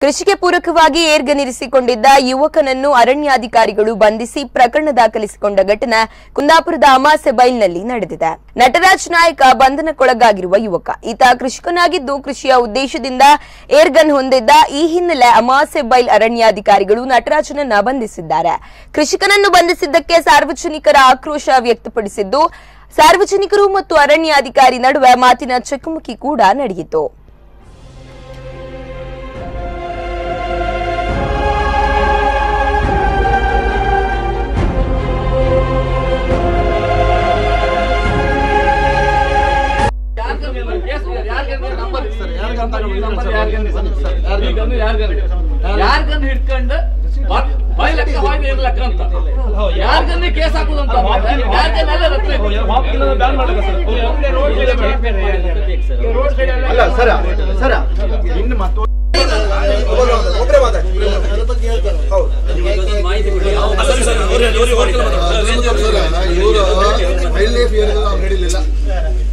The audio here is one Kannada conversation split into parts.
ಕೃಷಿಗೆ ಪೂರಕವಾಗಿ ಏರ್ಗನ್ ಇರಿಸಿಕೊಂಡಿದ್ದ ಯುವಕನನ್ನು ಅರಣ್ಯಾಧಿಕಾರಿಗಳು ಬಂಧಿಸಿ ಪ್ರಕರಣ ದಾಖಲಿಸಿಕೊಂಡ ಘಟನೆ ಕುಂದಾಪುರದ ಅಮಾಸೆಬೈಲ್ನಲ್ಲಿ ನಡೆದಿದೆ. ನಟರಾಜ್ ನಾಯಕ ಬಂಧನಕ್ಕೊಳಗಾಗಿರುವ ಯುವಕ ಈತ ಕೃಷಿಕನಾಗಿದ್ದು ಕೃಷಿಯ ಉದ್ದೇಶದಿಂದ ಏರ್ಗನ್ ಹೊಂದಿದ್ದ. ಈ ಹಿನ್ನೆಲೆ ಅಮಾಸೆಬೈಲ್ ಅರಣ್ಯಾಧಿಕಾರಿಗಳು ನಟರಾಜನನ್ನ ಬಂಧಿಸಿದ್ದಾರೆ. ಕೃಷಿಕನನ್ನು ಬಂಧಿಸಿದ್ದಕ್ಕೆ ಸಾರ್ವಜನಿಕರ ಆಕ್ರೋಶ ವ್ಯಕ್ತಪಡಿಸಿದ್ದು, ಸಾರ್ವಜನಿಕರು ಮತ್ತು ಅರಣ್ಯಾಧಿಕಾರಿ ನಡುವೆ ಮಾತಿನ ಚಕಮಕಿ ಕೂಡ ನಡೆಯಿತು. ಯಾರ್ಗನ್ ಹಿಡ್ಕೊಂಡು ಬೈಲಕ್ಕ ಹೋಗಿ ಇರ್ಲಕ್ಕ ಅಂತ ಯಾರ್ಗನ್ನೇ ಕೇಸ್ ಹಾಕುದಂತ ಅಲ್ಲ ಸರ ಸರ ಇನ್ನು ಮತ್ತೊಂದು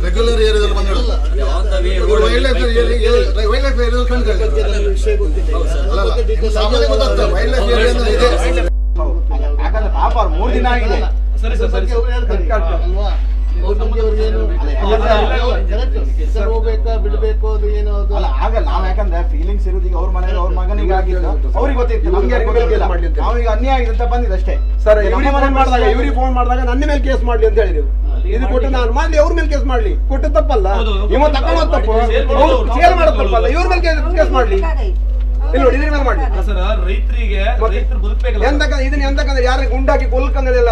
ರೆಗ್ಯುಲರ್ ಏರಿಯಾದಲ್ಲಿ ಬಂದಿಲ್ಲ ವೈಲ್ಡ್ ಲೈಫ್ ಏರಿಯಾದಲ್ಲಿ ಕಂಡು ಸಾಮಾನ್ಯ ಗೊತ್ತಾಗ್ತದೆ ವೈಲ್ಡ್ ಲೈಫ್ ಏರಿಯಾ ಇದೆ. ಯಾಕಂದ್ರೆ ಪಾಪ 3 ದಿನ ಆಗಿದೆ. ಸರಿ ಸರ್ ಸರಿ ಹೋಗ್ಬೇಕಾ ಬಿಡ್ಬೇಕು ಅದು ಏನು ಅಲ್ಲ ಆಗಲ್ಲ. ನಾವ್ ಯಾಕಂದ್ರೆ ಫೀಲಿಂಗ್ಸ್ ಇರೋದು ಈಗ ಅವ್ರ ಮನೆಗೆ ಅವ್ರ ಮಗನಿಗೆ ಆಗಿದ್ದು ಅವ್ರಿಗೆ ಗೊತ್ತಿತ್ತು, ನಮ್ಗೆ ಯಾರಿಗೆ ಗೊತ್ತಿಲ್ಲ. ನಾವೀಗ ಅನ್ಯಾಯ ಆಗಿದೆ ಅಂತ ಬಂದಿದೆ ಅಷ್ಟೇ ಸರ್. ಇವ್ರಿಗೆ ಫೋನ್ ಮಾಡಿದಾಗ ಇವ್ರಿಗೆ ಫೋನ್ ಮಾಡಿದಾಗ ನನ್ನ ಮೇಲೆ ಕೇಸ್ ಮಾಡ್ಲಿ ಅಂತ ಹೇಳಿದ್ರು. ಇದು ಕೊಟ್ಟು ನಾನು ಮಾಡ್ಲಿ ಅವ್ರ ಮೇಲೆ ಕೇಸ್ ಮಾಡ್ಲಿ, ಕೊಟ್ಟು ತಪ್ಪಲ್ಲ. ಇವ ತಕೊಳ್ಳೋದು ತಪ್ಪು, ಸೇಲ್ ಮಾಡೋದು ತಪ್ಪಲ್ಲ. ಇವ್ರ ಮೇಲೆ ಕೇಸ್ ಮಾಡ್ಲಿ. ಇಲ್ಲಿ ನೋಡಿ ಇದ್ರ ಮೇಲೆ ಮಾಡ್ಲಿ. ರೈತರಿಗೆ ಇದನ್ನ ಎಂತಕ್ಕಂದ್ರೆ ಯಾರಿಗೆ ಗುಂಡಾಕಿ ಕೊಲ್ಕಂದಿಲ್ಲ.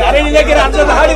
ಅರಣ್ಯ ಹಾಡಿ